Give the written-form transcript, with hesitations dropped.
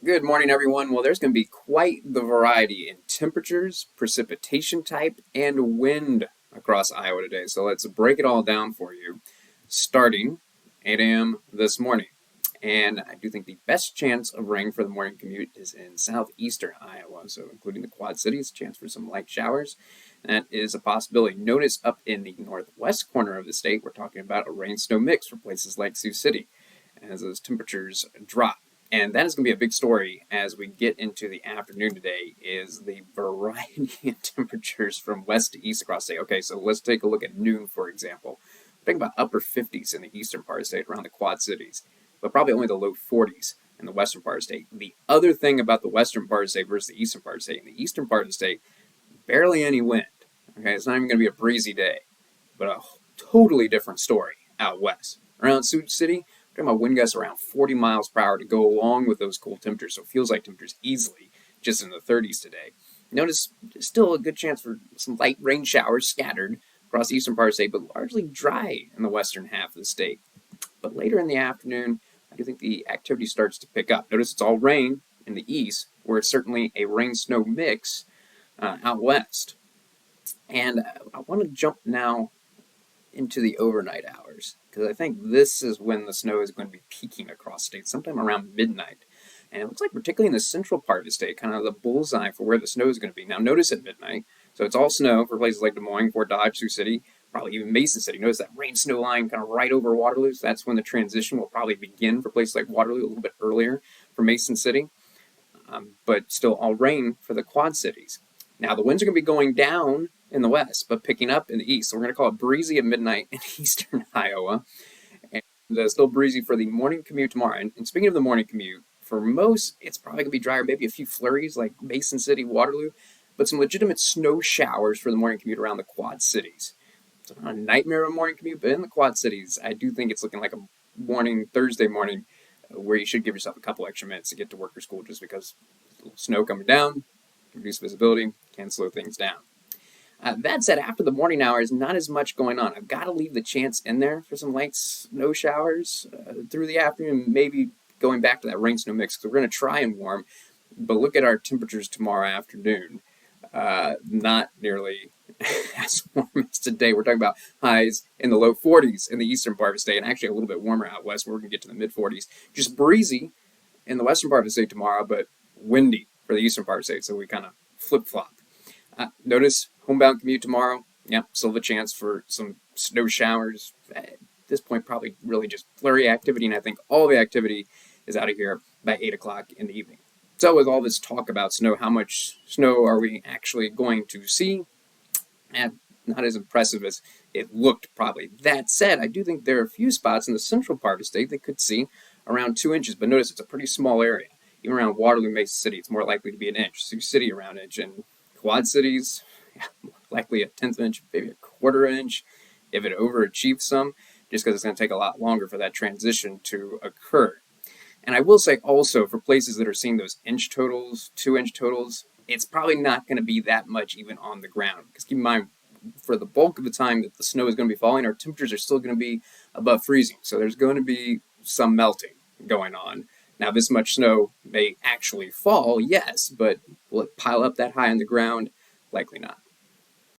Good morning, everyone. Well, there's going to be quite the variety in temperatures, precipitation type, and wind across Iowa today. So let's break it all down for you, starting 8 a.m. this morning. And I do think the best chance of rain for the morning commute is in southeastern Iowa, so including the Quad Cities, chance for some light showers. That is a possibility. Notice up in the northwest corner of the state, we're talking about a rain-snow mix for places like Sioux City as those temperatures drop. And that is going to be a big story as we get into the afternoon today is the variety of temperatures from west to east across the state. Okay, so let's take a look at noon, for example. We're talking about upper 50s in the eastern part of the state, around the Quad Cities, but probably only the low 40s in the western part of the state. The other thing about the western part of the state versus the eastern part of the state, in the eastern part of the state, barely any wind. Okay, it's not even going to be a breezy day, but a totally different story out west. Around Sioux City, we're talking about wind gusts around 40 miles per hour to go along with those cool temperatures, so it feels like temperatures easily just in the 30s today. Notice there's still a good chance for some light rain showers scattered across the eastern part of the state, but largely dry in the western half of the state. But later in the afternoon, I do think the activity starts to pick up. Notice it's all rain in the east, where it's certainly a rain-snow mix out west. And I want to jump now into the overnight hours because I think this is when the snow is going to be peaking across the state, sometime around midnight. And it looks like particularly in the central part of the state, kind of the bullseye for where the snow is going to be. Now notice at midnight, so it's all snow for places like Des Moines, Fort Dodge, Sioux City, probably even Mason City. Notice that rain-snow line kind of right over Waterloo. So that's when the transition will probably begin for places like Waterloo, a little bit earlier for Mason City, but still all rain for the Quad Cities. Now the winds are going to be going down in the west, but picking up in the east. So we're going to call it breezy at midnight in eastern Iowa, and still breezy for the morning commute tomorrow. And speaking of the morning commute, for most, it's probably going to be drier, maybe a few flurries like Mason City, Waterloo, but some legitimate snow showers for the morning commute around the Quad Cities. It's not a nightmare of a morning commute, but in the Quad Cities, I do think it's looking like a morning, Thursday morning, where you should give yourself a couple extra minutes to get to work or school just because snow coming down, reduced visibility, can slow things down. That said, after the morning hours, not as much going on. I've got to leave the chance in there for some light snow showers through the afternoon, maybe going back to that rain-snow mix, because we're going to try and warm. But look at our temperatures tomorrow afternoon. Not nearly as warm as today. We're talking about highs in the low 40s in the eastern part of the state, and actually a little bit warmer out west, where we're going to get to the mid-40s. Just breezy in the western part of the state tomorrow, but windy for the eastern part of the state, so we kind of flip-flop. Notice homebound commute tomorrow. Yep, still the chance for some snow showers. At this point, probably really just flurry activity, and I think all the activity is out of here by 8 o'clock in the evening. So with all this talk about snow, how much snow are we actually going to see? Not as impressive as it looked, probably. That said, I do think there are a few spots in the central part of the state that could see around 2 inches, but notice it's a pretty small area. Even around Waterloo, Mason City, it's more likely to be an inch. Sioux City around an inch, and Quad Cities, likely a tenth of an inch, maybe a quarter inch, if it overachieves some, just because it's going to take a lot longer for that transition to occur. And I will say also, for places that are seeing those inch totals, 2 inch totals, it's probably not going to be that much even on the ground. Because keep in mind, for the bulk of the time that the snow is going to be falling, our temperatures are still going to be above freezing. So there's going to be some melting going on. Now, this much snow may actually fall, yes, but will it pile up that high on the ground? Likely not.